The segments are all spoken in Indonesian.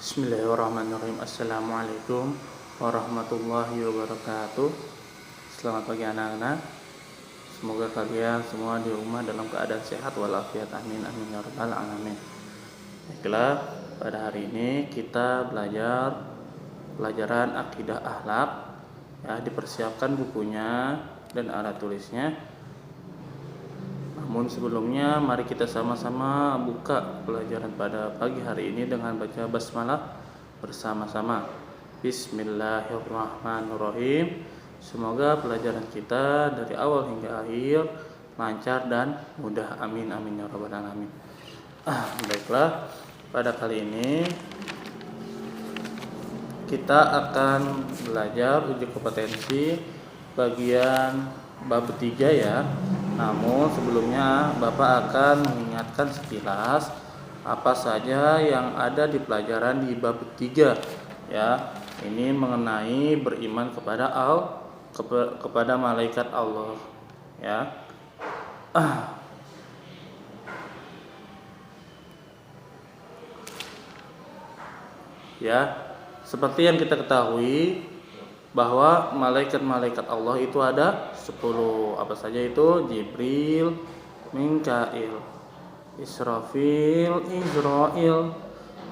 Bismillahirrahmanirrahim. Assalamualaikum warahmatullahi wabarakatuh. Selamat pagi anak-anak. Semoga kalian semua di rumah dalam keadaan sehat walafiat. Amin amin ya rabbal alamin. Baiklah, pada hari ini kita belajar pelajaran akidah akhlak. Ya, dipersiapkan bukunya dan alat tulisnya. Namun sebelumnya mari kita sama-sama buka pelajaran pada pagi hari ini dengan baca basmalah bersama-sama. Bismillahirrahmanirrahim. Semoga pelajaran kita dari awal hingga akhir lancar dan mudah. Amin amin ya rabbal alamin. Baiklah, pada kali ini kita akan belajar uji kompetensi bagian bab 3 ya. Namun sebelumnya Bapak akan mengingatkan sekilas apa saja yang ada di pelajaran di bab 3 ya. Ini mengenai beriman kepada malaikat Allah ya. Ya, seperti yang kita ketahui bahwa malaikat-malaikat Allah itu ada 10. Apa saja itu? Jibril, Mikail, Israfil, Izrail,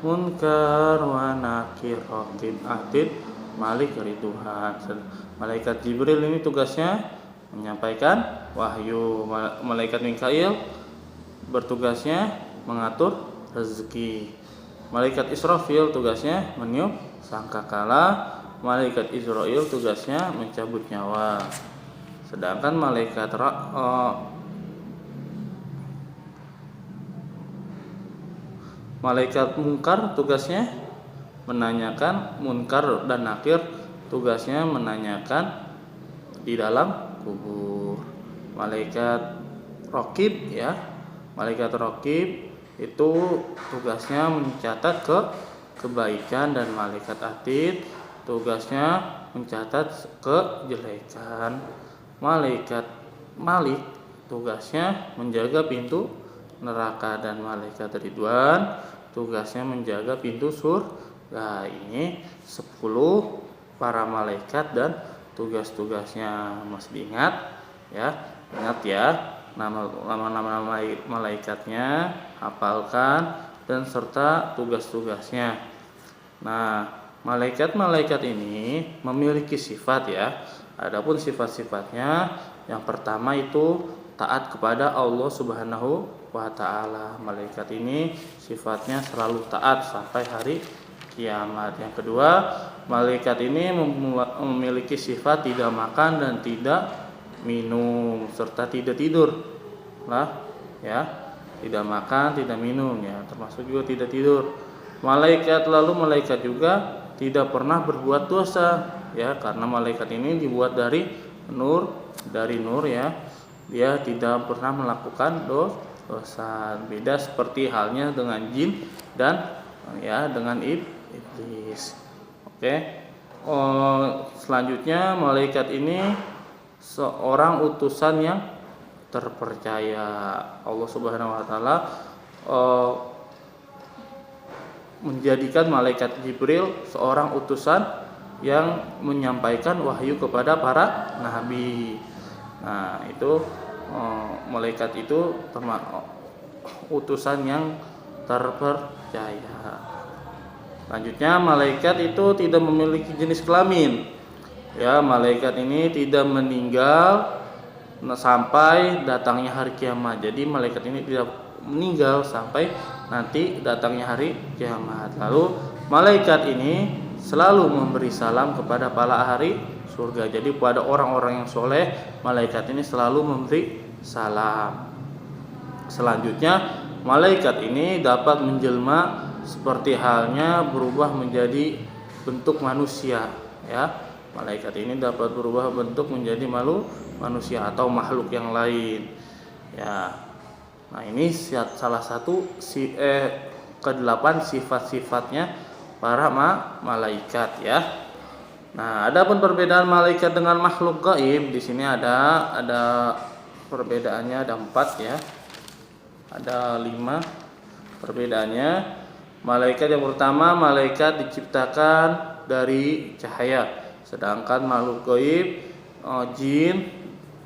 Munkar, wa Nakir, Raqib, Atid, Malik, Ridwan. Malaikat Jibril ini tugasnya menyampaikan wahyu. Malaikat Mikail bertugasnya mengatur rezeki. Malaikat Israfil tugasnya meniup sangkakala. Malaikat Israil tugasnya mencabut nyawa. Sedangkan malaikat Munkar tugasnya menanyakan. Munkar dan Nakir tugasnya menanyakan di dalam kubur. Malaikat Raqib ya. Malaikat Raqib itu tugasnya mencatat kebaikan, dan malaikat Atid tugasnya mencatat kejelekan. Malaikat Malik tugasnya menjaga pintu neraka, dan malaikat Ridwan tugasnya menjaga pintu surga. Ini 10 para malaikat dan tugas-tugasnya. Masih diingat ya? Ingat ya, nama-nama malaikatnya, hafalkan, dan serta tugas-tugasnya. Nah, malaikat-malaikat ini memiliki sifat ya. Adapun sifat-sifatnya, yang pertama itu taat kepada Allah Subhanahu wa taala. Malaikat ini sifatnya selalu taat sampai hari kiamat. Yang kedua, malaikat ini memiliki sifat tidak makan dan tidak minum serta tidak tidur. Lah, ya. Tidak makan, tidak minum ya, termasuk juga tidak tidur. Malaikat juga tidak pernah berbuat dosa ya, karena malaikat ini dibuat dari nur ya. Dia tidak pernah melakukan dosa. Beda seperti halnya dengan jin dan ya dengan iblis. Oke. Selanjutnya malaikat ini seorang utusan yang terpercaya. Allah Subhanahu wa taala menjadikan malaikat Jibril seorang utusan yang menyampaikan wahyu kepada para nabi. Nah, itu malaikat itu utusan yang terpercaya. Selanjutnya, malaikat itu tidak memiliki jenis kelamin. Ya, malaikat ini tidak meninggal sampai datangnya hari kiamat. Jadi malaikat ini tidak meninggal sampai nanti datangnya hari kiamat. Lalu malaikat ini selalu memberi salam kepada para ahli surga. Jadi pada orang-orang yang soleh, malaikat ini selalu memberi salam. Selanjutnya, malaikat ini dapat menjelma seperti halnya berubah menjadi bentuk manusia ya. Malaikat ini dapat berubah bentuk menjadi manusia atau makhluk yang lain ya. Nah, ini salah satu ke-8 sifat-sifatnya para malaikat ya. Nah, adapun perbedaan malaikat dengan makhluk gaib, di sini ada perbedaannya, ada 4 ya. Ada 5 perbedaannya. Malaikat yang pertama, malaikat diciptakan dari cahaya, sedangkan makhluk gaib, jin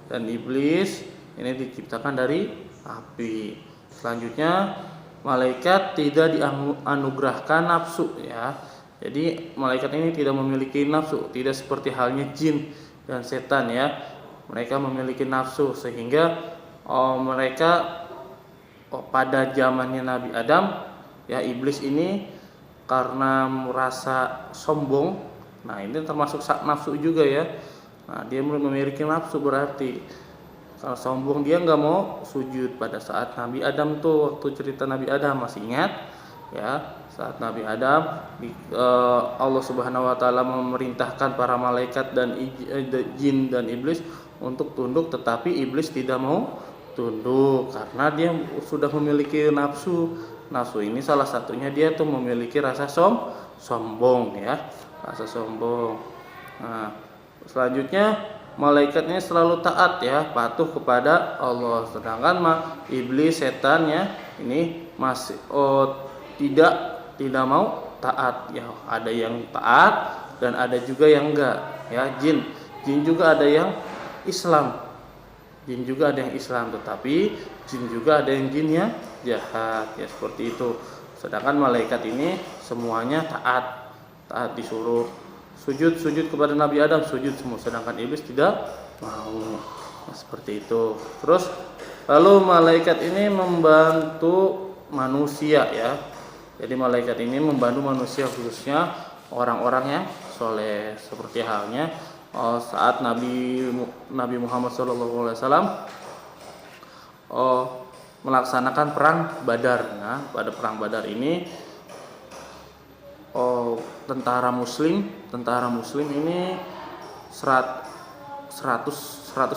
dan iblis ini diciptakan dari api. Selanjutnya, malaikat tidak dianugerahkan nafsu ya. Jadi malaikat ini tidak memiliki nafsu, tidak seperti halnya jin dan setan ya. Mereka memiliki nafsu sehingga mereka pada zamannya Nabi Adam ya, iblis ini karena merasa sombong. Nah, ini termasuk nafsu juga ya. Nah, dia memiliki nafsu, berarti kalau sombong dia nggak mau sujud pada saat Nabi Adam tuh, waktu cerita Nabi Adam masih ingat ya, saat Nabi Adam Allah Subhanahu wa taala memerintahkan para malaikat dan jin dan iblis untuk tunduk, tetapi iblis tidak mau tunduk karena dia sudah memiliki nafsu. Nafsu ini salah satunya dia tuh memiliki rasa sombong ya, rasa sombong. Nah, selanjutnya malaikatnya selalu taat ya, patuh kepada Allah, sedangkan iblis setannya ini masih tidak mau taat ya. Ada yang taat dan ada juga yang enggak ya. Jin juga ada yang Islam, tetapi jin juga ada yang jin yang jahat ya, seperti itu. Sedangkan malaikat ini semuanya taat disuruh sujud kepada Nabi Adam, sujud semua, sedangkan iblis tidak mau. Nah, seperti itu. Terus lalu malaikat ini membantu manusia ya. Jadi malaikat ini membantu manusia, khususnya orang-orang yang soleh, seperti halnya saat Nabi Muhammad SAW melaksanakan perang Badar. Nah, pada perang Badar ini tentara muslim ini 100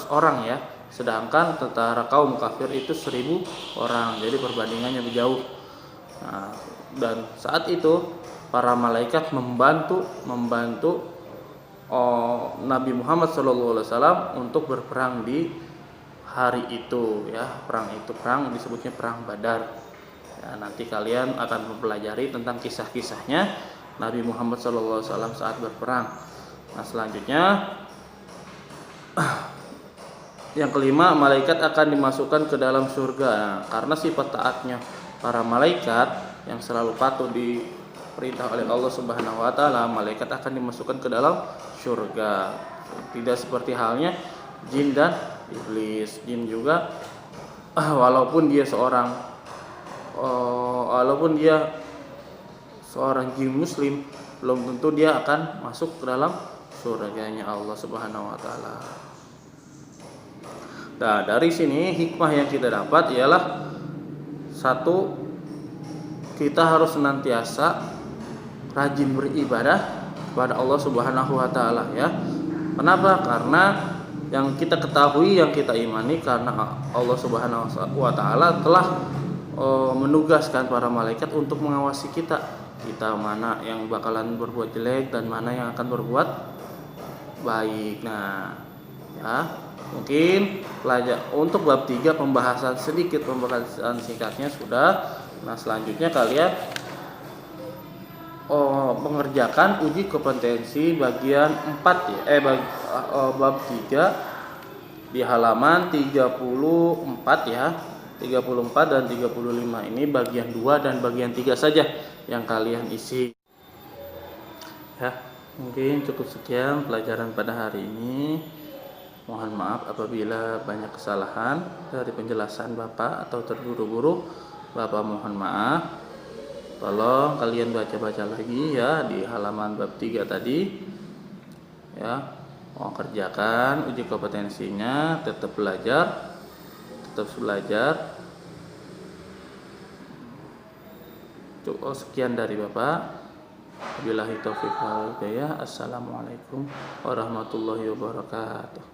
orang ya, sedangkan tentara kaum kafir itu 1000 orang. Jadi perbandingannya jauh. Nah, dan saat itu para malaikat membantu Nabi Muhammad SAW untuk berperang di hari itu ya. Perang disebutnya perang Badar ya. Nanti kalian akan mempelajari tentang kisah-kisahnya Nabi Muhammad SAW saat berperang. Nah, selanjutnya yang kelima, malaikat akan dimasukkan ke dalam surga. Nah, karena sifat taatnya para malaikat yang selalu patuh diperintah oleh Allah Subhanahu wa taala, malaikat akan dimasukkan ke dalam surga. Tidak seperti halnya jin dan iblis. Jin juga walaupun dia seorang jin muslim, belum tentu dia akan masuk ke dalam surganya Allah Subhanahu wa taala. Nah, dari sini hikmah yang kita dapat ialah satu, kita harus senantiasa rajin beribadah kepada Allah Subhanahu wa taala ya. Kenapa? Karena yang kita ketahui, yang kita imani, karena Allah Subhanahu wa taala telah menugaskan para malaikat untuk mengawasi kita mana yang bakalan berbuat jelek dan mana yang akan berbuat baik. Nah, ya, mungkin untuk bab 3 pembahasan singkatnya sudah. Nah, selanjutnya kalian mengerjakan uji kompetensi bagian 4 ya, bab 3 di halaman 34 ya. 34 dan 35 ini bagian 2 dan bagian 3 saja yang kalian isi. Ya, mungkin cukup sekian pelajaran pada hari ini. Mohon maaf apabila banyak kesalahan dari penjelasan Bapak atau terburu-buru. Bapak mohon maaf. Tolong kalian baca-baca lagi ya di halaman bab 3 tadi. Ya, kerjakan uji kompetensinya, tetap belajar. Cukup sekian dari Bapak. Wabillahi taufiq wal hidayah. Assalamualaikum warahmatullahi wabarakatuh.